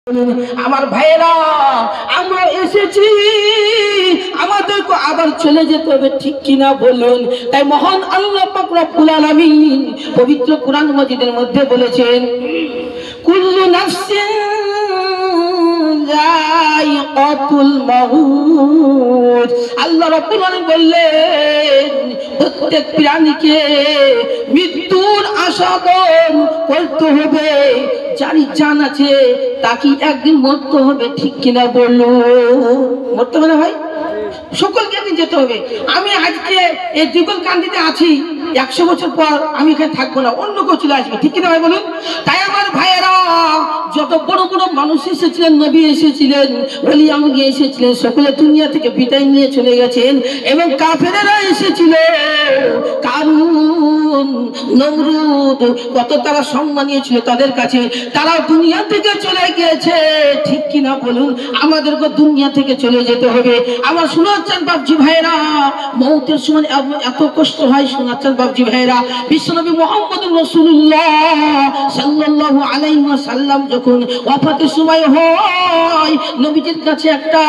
আমার ভাইয়েরা, আমরা এসেছি, আমাদেরকে আবার চলে যেতে হবে, ঠিক কিনা বলুন? তাই মহান আল্লাহ পাক রব্বুল আলামিন পবিত্র কোরআন মাজিদের মধ্যে বলেছেন, কুল্লু নাফসিন যায়িকাতুল মাউত। আল্লাহ রাব্বুল আলামিন বললেন, প্রত্যেক প্রাণীকে মৃত্যুর আস্বাদন করতে হবে। যারই জান আছে তাকে একদিন মরতে হবে, ঠিক কিনা বললো? মরতে হবে না ভাই? সকলকে একদিন যেতে হবে। আমি আজকে এই যুগল কান্দিতে আছি, 100 বছর পর আমি এখানে থাকবো না, অন্য কেউ চলে আসবে, ঠিক কিনা ভাই বলুন? তাই আমার ভাইয়েরা, যত বড় বড় মানুষ এসেছিলেন, নবী এসেছিলেন, ওলি আমলি এসেছিলেন, সকলে দুনিয়া থেকে বিদায় নিয়ে চলে গেছেন। এবং কাফেরেরা এসেছিল, কারুন, নমরুদ, কত তারা সম্মানীয় ছিল তাদের কাছে, তারা দুনিয়া থেকে চলে গিয়েছে, ঠিক কিনা বলুন? আমাদেরকে দুনিয়া থেকে চলে যেতে হবে। আমার শোনাচ্ছেন বাপজি ভাইরা, মৌতের সময় এত কষ্ট হয়, শোনাচ্ছেন বাপজি ভাইরা। বিশ্বনবী মুহাম্মদুর রাসূলুল্লাহ সাল্লাল্লাহু আলাইহি ওয়াসাল্লাম যখন ওয়াফাতের সময় হয়, নবীজির কাছে একটা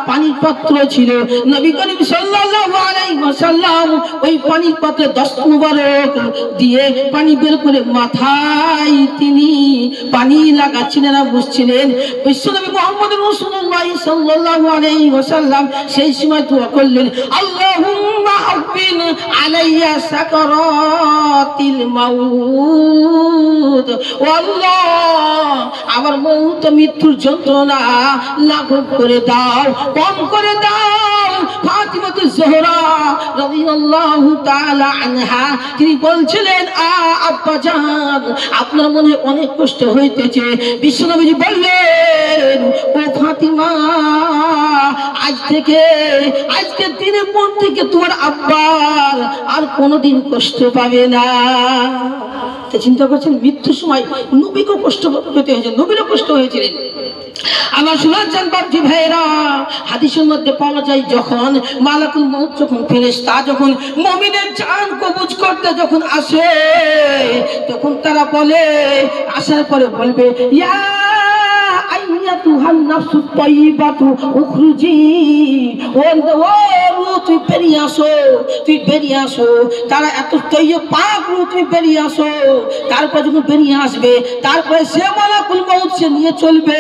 পানির পাত্র ছিল। নবী করিম সাল্লাল্লাহু আলাইহি ওয়াসাল্লাম ওই পানির পাত্রে দস্ত মুবারক দিয়ে পানি বের করে মাথায় তিনি পানি লাগাচ্ছিলেন আর বুঝছিলেন। বিশ্বনবী মুহাম্মদুর রাসূলুল্লাহ সাল্লাল্লাহু আলাইহি ওয়াসাল্লাম সেই সময় দোয়া করলেন, আল্লাহুম্মা হাব্বিন আলাইয়া সাকারাতিল মাউত। ও আল্লাহ, আমার মৌত মৃত্যুর যন্ত্রণা লাঘব করে দাও, কম করে দাও। ফাতিমাতু জোহরা রাদিয়াল্লাহু তাআলা আনহা তিনি বলছিলেন, আব্বা জান, আপনার মনে অনেক কষ্ট হইতেছে। বিশ্বনবীজি বললেন, ও ফাতিমা, আজকের দিনের পর থেকে তোমার আব্বার আর কোনোদিন কষ্ট পাবে না। চিন্তা করছেন, মৃত্যুর সময় নবীকেও কষ্ট পেতে হয়েছে, নবীরও কষ্ট হয়েছিলেন। আমার শোনাচ্ছেন বাপজি ভাইরা, হাদিসের মধ্যে পাওয়া যায়, যখন মালাকুল মউত, যখন ফেরেশতা যখন মুমিনের জান কবজ করতে যখন আসে, তখন তারা বলে, আসার পরে বলবে, ইয়া আইয়াতুহান নাফসুত তাইয়্যিবাতু উখরুজি। ও রূহ, তুই বেরিয়ে আসো, তুই বেরিয়ে আসো। তারা এত তৈয়ব পাক রূহ, তুই বেরিয়ে আসো। তারপর যখন বেরিয়ে আসবে, তারপরে সে মালাকুল মউত সে নিয়ে চলবে।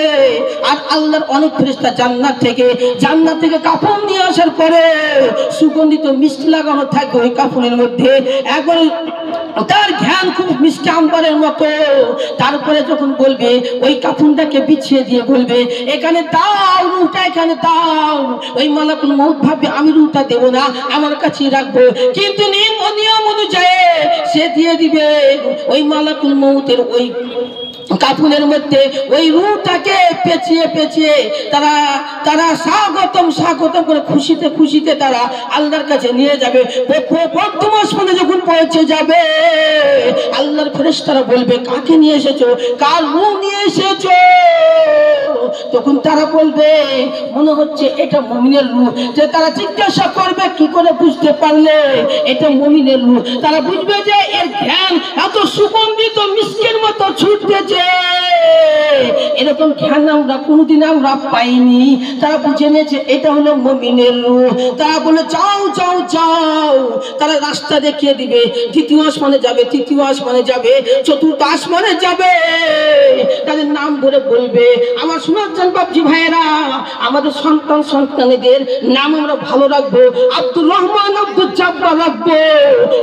আর আল্লাহর অনেক ফেরেশতা জান্নাত থেকে কাফন নিয়ে আসার পরে সুগন্ধিত মিষ্টি লাগানো থাকবে ওই কাফনের মধ্যে, একবার তার জ্ঞান খুব মিষ্টি আম্বরের মতো। তারপরে যখন বলবে, ওই কাফনটাকে বিছিয়ে দিয়ে বলবে, এখানে দাও, রূহটা এখানে দাও। ওই মালাকুল মউত ভাববে, আমি রূহটা দেব না, আমার কাছেই রাখবো। কিন্তু নিয়ম অনুযায়ী সে দিয়ে দিবে ওই মালাকুল মউতের ওই কাফনের মধ্যে ওই রূহটাকে পেঁচিয়ে তারা স্বাগতম করে খুশিতে তারা আল্লাহর কাছে নিয়ে যাবে। প্রথম আসমানে যখন পৌঁছে যাবে, আল্লাহর ফেরেশতারা বলবে, কাকে নিয়ে এসেছো, কার রূহ নিয়ে এসেছো? তখন তারা বলবে, মনে হচ্ছে এটা মুমিনের রূহ। যে তারা জিজ্ঞাসা করবে, কি করে বুঝতে পারলে এটা মুমিনের রূহ? তারা বুঝবে যে এর জ্ঞান এত সুগন্ধিত মিষ্টির মতো ছুটতেছে, এরকম জ্ঞান আমরা কোনোদিন আমরা পাইনি। তারা বুঝে নিয়েছে এটা হলো মুমিনের রূহ। তারা বলে, যাও। তারা রাস্তা দেখিয়ে দিবে, দ্বিতীয় আসমানে যাবে, তৃতীয় আসমানে যাবে, চতুর্থ আসমানে যাবে। তাদের নাম ধরে বলবে। আমার শোনাচ্ছেন বাপজি ভাইয়েরা, আমাদের সন্তানদের নাম আমরা ভালো রাখবো, আব্দুর রহমান, আব্দুল জব্বার রাখবো।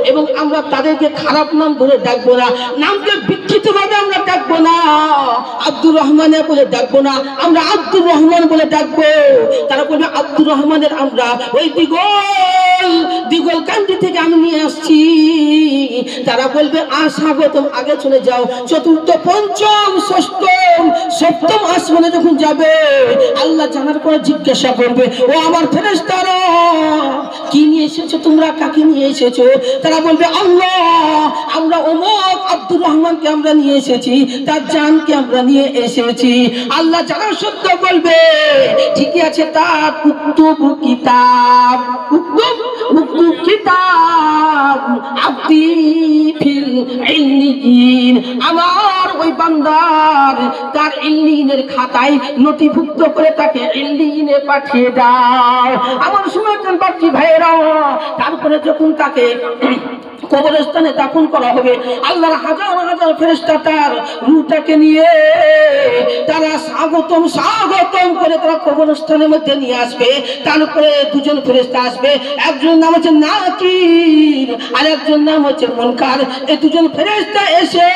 এবং আমরা তাদেরকে খারাপ নাম ধরে ডাকবো না, নামকে বিকৃত ভাবে আমরা ডাকবো না। আব্দুর রহমানে বলে ডাকবো না, আমরা আব্দুর রহমান বলে ডাকবো। তারা বলবে, আব্দুর রহমানের আমরা ওই দিগল কান্দি থেকে আমি নিয়ে আসছি। তারা বলবে, স্বাগতম, আগে চলে যাও। চতুর্থ, পঞ্চম, ষষ্ঠম, সপ্তম আসমানে যখন যাবে, আল্লাহ জানার পরে জিজ্ঞাসা করবে, ও আমার ফেরেশতারা, কি নিয়ে এসেছো তোমরা, কাকে নিয়ে এসেছো? তারা বলবে, আল্লাহ, আমরা অমুক আব্দুর রহমানকে আমরা নিয়ে এসেছি, তার জানকে আমরা নিয়ে এসেছি। আল্লাহ যারা সত্য বলবে, ঠিকই আছে, তার উক্তুব কিতাব, উক্তুব উক্তুব কিতাব আব্দি ফিল ইল্লিয়িন, আমার ওই বান্দার তার ইল্লিয়িনের খাতায় নথিভুক্ত করে তাকে ইল্লিয়িনে পাঠিয়ে দাও। আমার শুনেছেন বাচ্চি ভাইরা, তারপরে যখন তাকে কবরস্থানে দাফন করা হবে, আল্লাহর হাজার হাজার ফেরেশতা তার রূহটাকে নিয়ে তারা স্বাগতম স্বাগতম করে তারা কবরস্থানের মধ্যে নিয়ে আসবে। তারপরে দুজন ফেরেশতা আসবে, একজন নাম হচ্ছে নাকির আর একজন নাম হচ্ছে মুনকার। এই দুজন ফেরেশতা এসে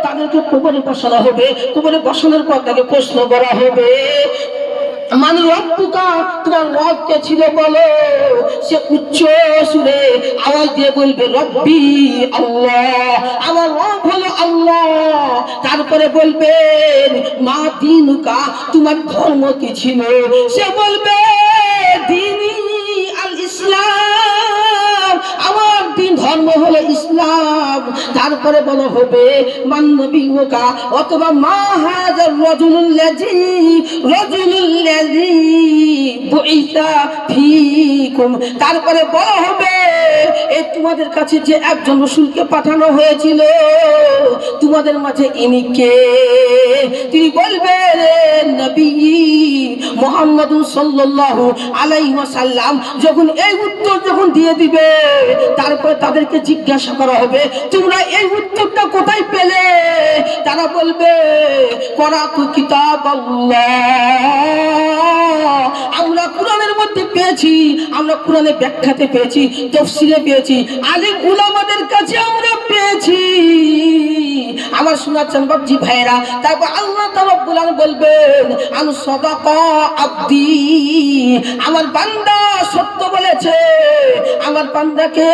তাদেরকে কবরে বসানো হবে। কবরে বসানোর পর তাকে প্রশ্ন করা হবে, মান রব্বুকা, তোমার রব কে ছিল বলো। সে উচ্চ সুরে আওয়াজ দিয়ে বলবে রব্বি আল্লাহ, আমার রব হলো আল্লাহ। তারপরে বলবেন মা দিনুকা, তোমার ধর্ম কি ছিল। সে বলবে দিনী আল ইসলাম, আমার দিন ধর্ম হলো ইসলাম। তারপরে বলা হবে মান নবিয়ুকা, অথবা মা হাযার রাজুলুল্লাযী বুইসা ফীকুম। তারপরে বলা হবে এই তোমাদের কাছে যে একজন রাসূলকে পাঠানো হয়েছিল তোমাদের মাঝে ইনি কে। তিনি বলবেন নবী মুহাম্মদুর সাল্লাল্লাহু আলাইহি ওয়াসাল্লাম। যখন এই উত্তর যখন দিয়ে দিবে, তারপর তাদেরকে জিজ্ঞাসা করা হবে তোমরা এই উত্তরটা কোথায় পেলে। তারা বলবে করাতু কিতাবাল্লাহ, আমরা কোরআনের মধ্যে পেয়েছি, আমরা কোরআনের ব্যাখ্যাতে পেয়েছি, তাফসীরে পেয়েছি, আলিম উলামাদের কাছে আমরা পেয়েছি। আমার শোনাচ্ছেন বাবজি ভাইরা। তারপর আল্লাহ তাআলা রব্বুল আলামিন বলবেন আন সাদাকা আব্দি, আমার বান্দা সত্য বলেছে, আমার বান্দাকে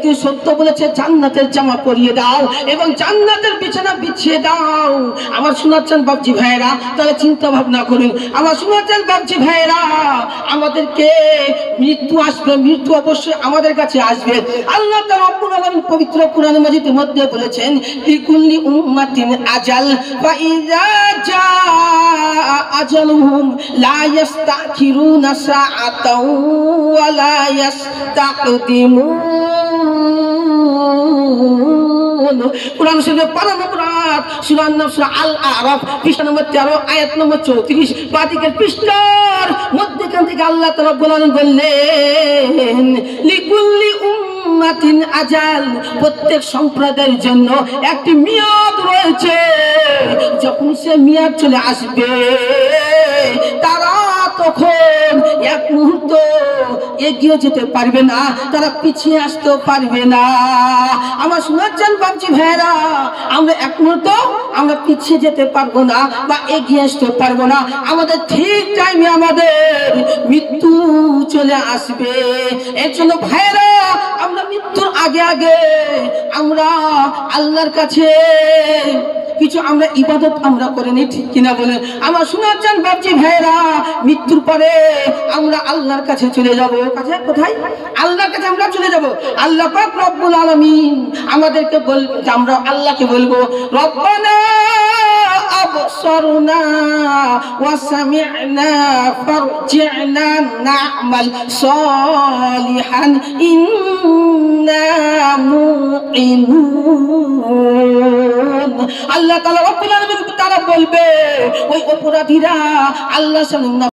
তুই সত্য বলেছে, জান্নাতের জামা পরিয়ে দাও এবং জান্নাতের বিছানা বিছিয়ে দাও। আমার শোনাচ্ছেন বাবজি ভাইরা, তাহলে চিন্তা ভাবনা করুন। আমার শোনাচ্ছেন বাবজি ভাইরা, আমাদেরকে মৃত্যু আসবে, মৃত্যু অবশ্যই আমাদের কাছে আসবে। আল্লাহ তাআলা রব্বুল আলামিন পবিত্র কোরআন মাজিদের মধ্যে বলেছেন লিকুল্লি উম্মাতিন আজাল ফা ইযা জাআ আজালুহুম লা ইস্তাখিরুনা সাআতাও ওয়া লা ইস্তাকদিমুন। কোরআন শরীফের ৫ নম্বর আয়াত, সূরা সূরা আল আরাফ পৃষ্ঠা নম্বর ১৩ আয়াত নম্বর ৩৪, বাদিকের পৃষ্ঠার মধ্যখান থেকে আল্লাহ তাআলা বললেন লিকুল্লি উম্মাতিন আজাল, প্রত্যেক সম্প্রদায়ের জন্য একটি মেয়াদ রয়েছে। যখন সে মেয়াদ চলে আসবে তারা তখন এক মুহূর্ত এগিয়ে যেতে পারবে না, তারা পিছিয়ে আসতে পারবে না। আমার শোনাচ্ছেন বাবজি ভাইরা, আমরা এক মুহূর্ত আমরা পিছিয়ে যেতে পারবো না বা এগিয়ে আসতে পারবো না। আমাদের ঠিক টাইমে আমাদের মৃত্যু চলে আসবে। এর জন্য ভাইরা আমরা মৃত্যুর আগে আগে আমরা আল্লাহর কাছে কিছু আমরা ইবাদত আমরা করে নিই, ঠিক কিনা বলেন। আমার শোনাচ্ছেন বাবজি ভাইরা, মৃত্যুর পরে আমরা আল্লাহর কাছে চলে যাব। কাছে কোথায়? আল্লাহর কাছে আমরা চলে যাব। আল্লাহ পাক রব্বুল আলামিন আমাদেরকে বলবে, আমরা আল্লাহকে বলবো রব্বানা আবসারনা ওয়া সামি'না ফারজি'না না'মাল সালিহান ইন্না মুকিনুন। আল্লাহ তাআলা রব্বুল আলামিন তারা বলবে ওই অপরাধীরা আল্লাহর সামনে